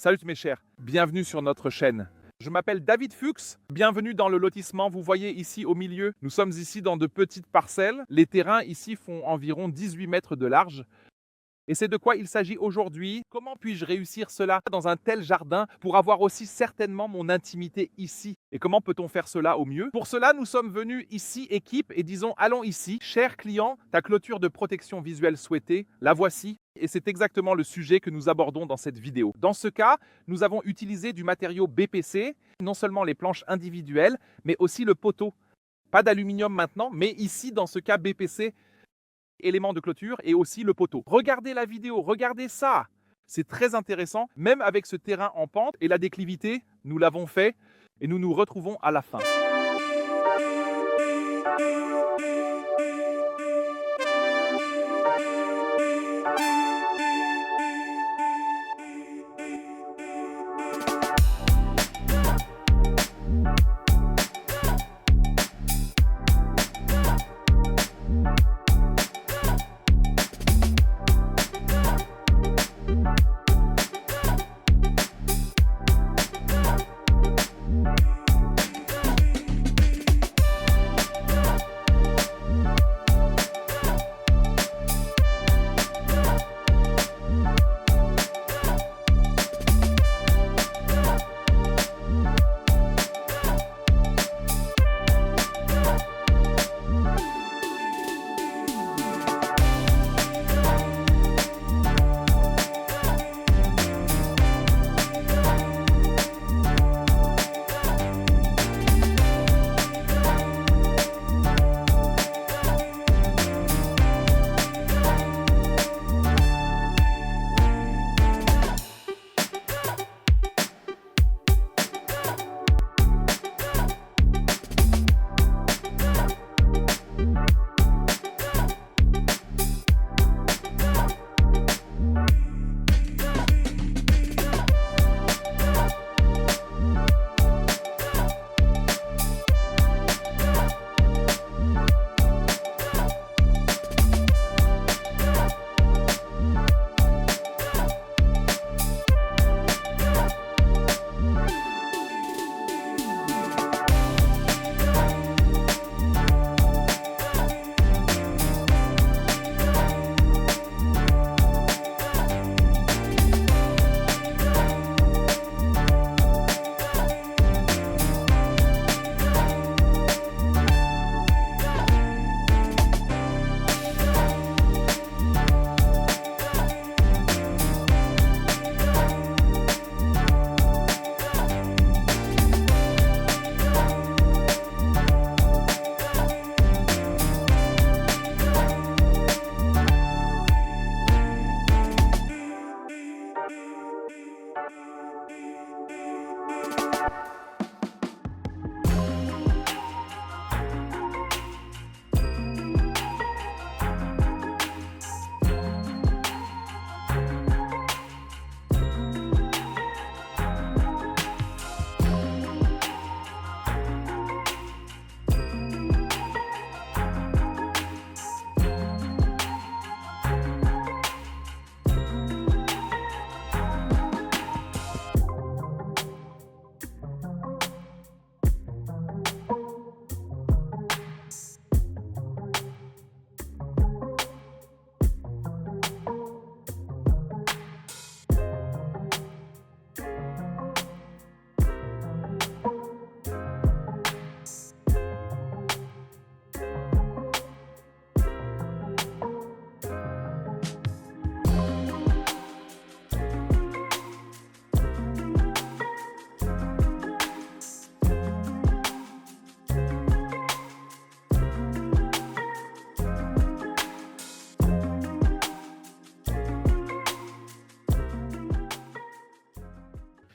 Salut mes chers, bienvenue sur notre chaîne. Je m'appelle David Fuchs, bienvenue dans le lotissement. Vous voyez ici au milieu, nous sommes ici dans de petites parcelles. Les terrains ici font environ 18 mètres de large. Et c'est de quoi il s'agit aujourd'hui. Comment puis-je réussir cela dans un tel jardin pour avoir aussi certainement mon intimité ici? Et comment peut-on faire cela au mieux? Pour cela, nous sommes venus ici, équipe, et disons, allons ici. Cher client, ta clôture de protection visuelle souhaitée, la voici. Et c'est exactement le sujet que nous abordons dans cette vidéo. Dans ce cas, nous avons utilisé du matériau BPC, non seulement les planches individuelles, mais aussi le poteau. Pas d'aluminium maintenant, mais ici, dans ce cas BPC, éléments de clôture et aussi le poteau. Regardez la vidéo, regardez ça. C'est très intéressant, même avec ce terrain en pente et la déclivité, nous l'avons fait et nous nous retrouvons à la fin.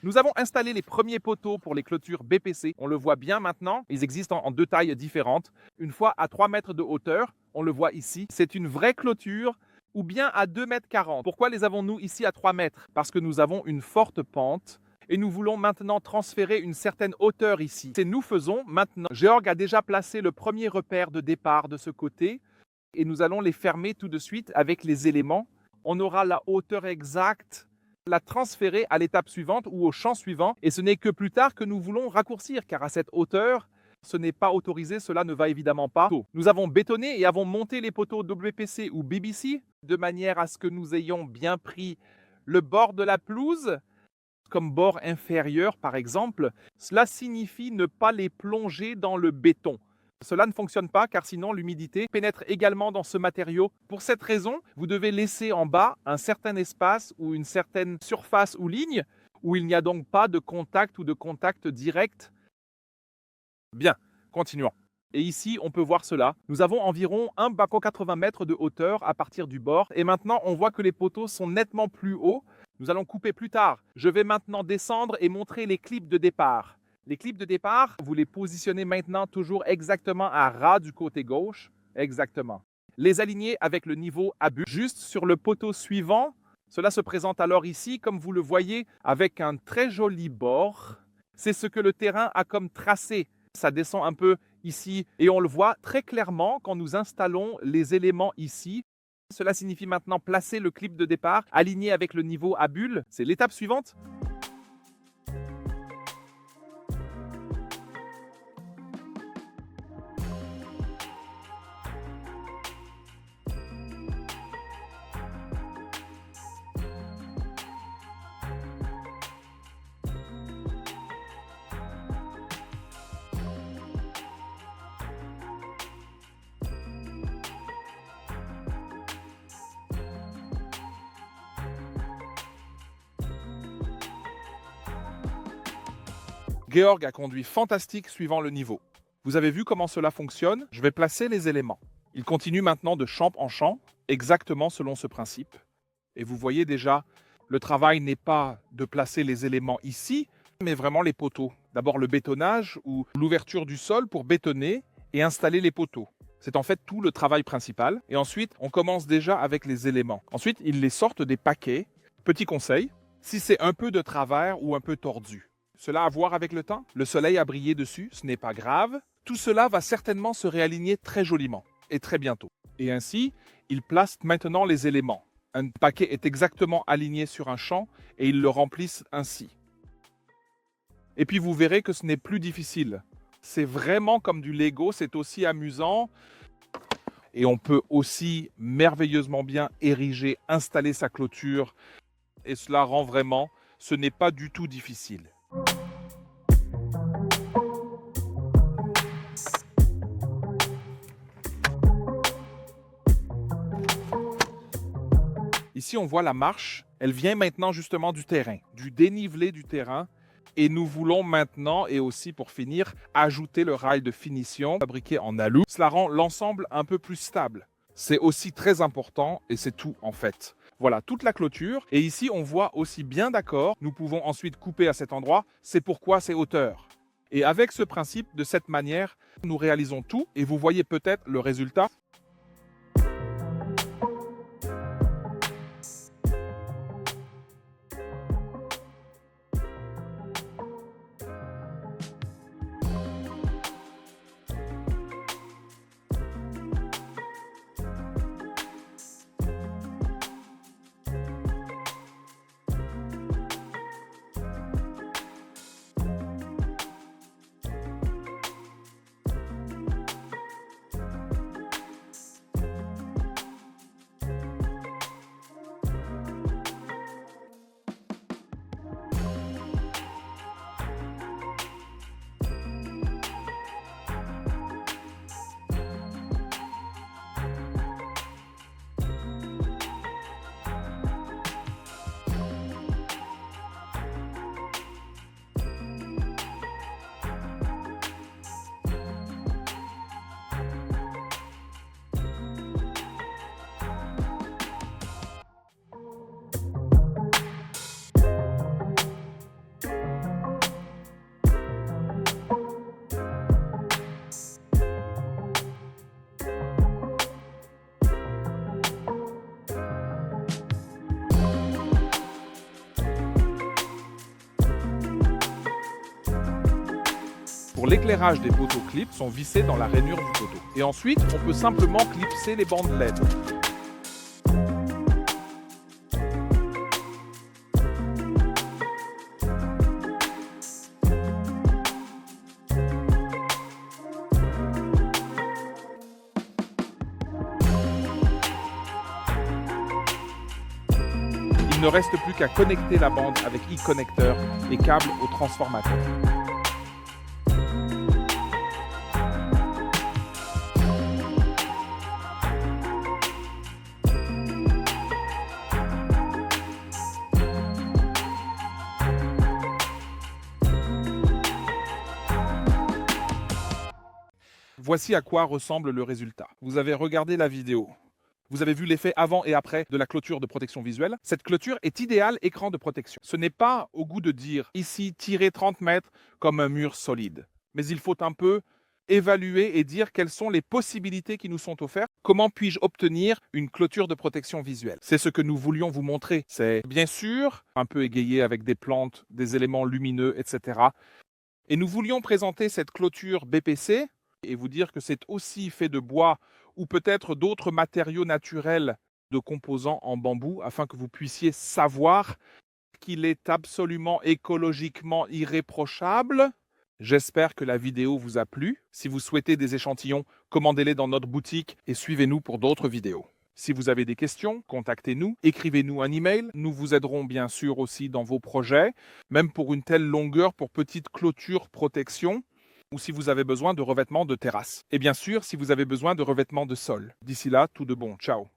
Nous avons installé les premiers poteaux pour les clôtures BPC. On le voit bien maintenant. Ils existent en deux tailles différentes. Une fois à 3 mètres de hauteur, on le voit ici. C'est une vraie clôture ou bien à 2,40 m. Pourquoi les avons-nous ici à 3 mètres? Parce que nous avons une forte pente et nous voulons maintenant transférer une certaine hauteur ici. C'est nous faisons maintenant. Georg a déjà placé le premier repère de départ de ce côté et nous allons les fermer tout de suite avec les éléments. On aura la hauteur exacte la transférer à l'étape suivante ou au champ suivant. Et ce n'est que plus tard que nous voulons raccourcir, car à cette hauteur, ce n'est pas autorisé, cela ne va évidemment pas. Nous avons bétonné et avons monté les poteaux WPC ou BBC de manière à ce que nous ayons bien pris le bord de la pelouse comme bord inférieur par exemple. Cela signifie ne pas les plonger dans le béton. Cela ne fonctionne pas car sinon l'humidité pénètre également dans ce matériau. Pour cette raison, vous devez laisser en bas un certain espace ou une certaine surface ou ligne où il n'y a donc pas de contact ou de contact direct. Bien, continuons. Et ici, on peut voir cela. Nous avons environ un baco 80 mètres de hauteur à partir du bord. Et maintenant, on voit que les poteaux sont nettement plus hauts. Nous allons couper plus tard. Je vais maintenant descendre et montrer les clips de départ. Les clips de départ, vous les positionnez maintenant toujours exactement à ras du côté gauche. Exactement. Les aligner avec le niveau à but. Juste sur le poteau suivant, cela se présente alors ici, comme vous le voyez, avec un très joli bord. C'est ce que le terrain a comme tracé. Ça descend un peu ici et on le voit très clairement quand nous installons les éléments ici. Cela signifie maintenant placer le clip de départ aligné avec le niveau à bulle. C'est l'étape suivante. Georg a conduit fantastique suivant le niveau. Vous avez vu comment cela fonctionne? Je vais placer les éléments. Il continue maintenant de champ en champ, exactement selon ce principe. Et vous voyez déjà, le travail n'est pas de placer les éléments ici, mais vraiment les poteaux. D'abord le bétonnage ou l'ouverture du sol pour bétonner et installer les poteaux. C'est en fait tout le travail principal. Et ensuite, on commence déjà avec les éléments. Ensuite, ils les sortent des paquets. Petit conseil, si c'est un peu de travers ou un peu tordu, cela a à voir avec le temps. Le soleil a brillé dessus, ce n'est pas grave. Tout cela va certainement se réaligner très joliment et très bientôt. Et ainsi, ils placent maintenant les éléments. Un paquet est exactement aligné sur un champ et ils le remplissent ainsi. Et puis vous verrez que ce n'est plus difficile. C'est vraiment comme du Lego, c'est aussi amusant. Et on peut aussi merveilleusement bien ériger, installer sa clôture. Et cela rend vraiment, ce n'est pas du tout difficile. Ici, on voit la marche. Elle vient maintenant justement du terrain, du dénivelé du terrain. Et nous voulons maintenant, et aussi pour finir, ajouter le rail de finition fabriqué en alu. Cela rend l'ensemble un peu plus stable. C'est aussi très important et c'est tout en fait. Voilà toute la clôture. Et ici, on voit aussi bien d'accord. Nous pouvons ensuite couper à cet endroit. C'est pourquoi c'est hauteur. Et avec ce principe, de cette manière, nous réalisons tout. Et vous voyez peut-être le résultat. Pour l'éclairage, des poteaux clips sont vissés dans la rainure du poteau. Et ensuite, on peut simplement clipser les bandes LED. Il ne reste plus qu'à connecter la bande avec e-connecteur et câble au transformateur. Voici à quoi ressemble le résultat. Vous avez regardé la vidéo. Vous avez vu l'effet avant et après de la clôture de protection visuelle. Cette clôture est idéale écran de protection. Ce n'est pas au goût de dire ici tirer 30 mètres comme un mur solide. Mais il faut un peu évaluer et dire quelles sont les possibilités qui nous sont offertes. Comment puis-je obtenir une clôture de protection visuelle? C'est ce que nous voulions vous montrer. C'est bien sûr un peu égayé avec des plantes, des éléments lumineux, etc. Et nous voulions présenter cette clôture BPC et vous dire que c'est aussi fait de bois ou peut-être d'autres matériaux naturels de composants en bambou afin que vous puissiez savoir qu'il est absolument écologiquement irréprochable. J'espère que la vidéo vous a plu. Si vous souhaitez des échantillons, commandez-les dans notre boutique et suivez-nous pour d'autres vidéos. Si vous avez des questions, contactez-nous, écrivez-nous un email. Nous vous aiderons bien sûr aussi dans vos projets, même pour une telle longueur pour petite clôture protection, ou si vous avez besoin de revêtement de terrasse. Et bien sûr, si vous avez besoin de revêtement de sol. D'ici là, tout de bon. Ciao.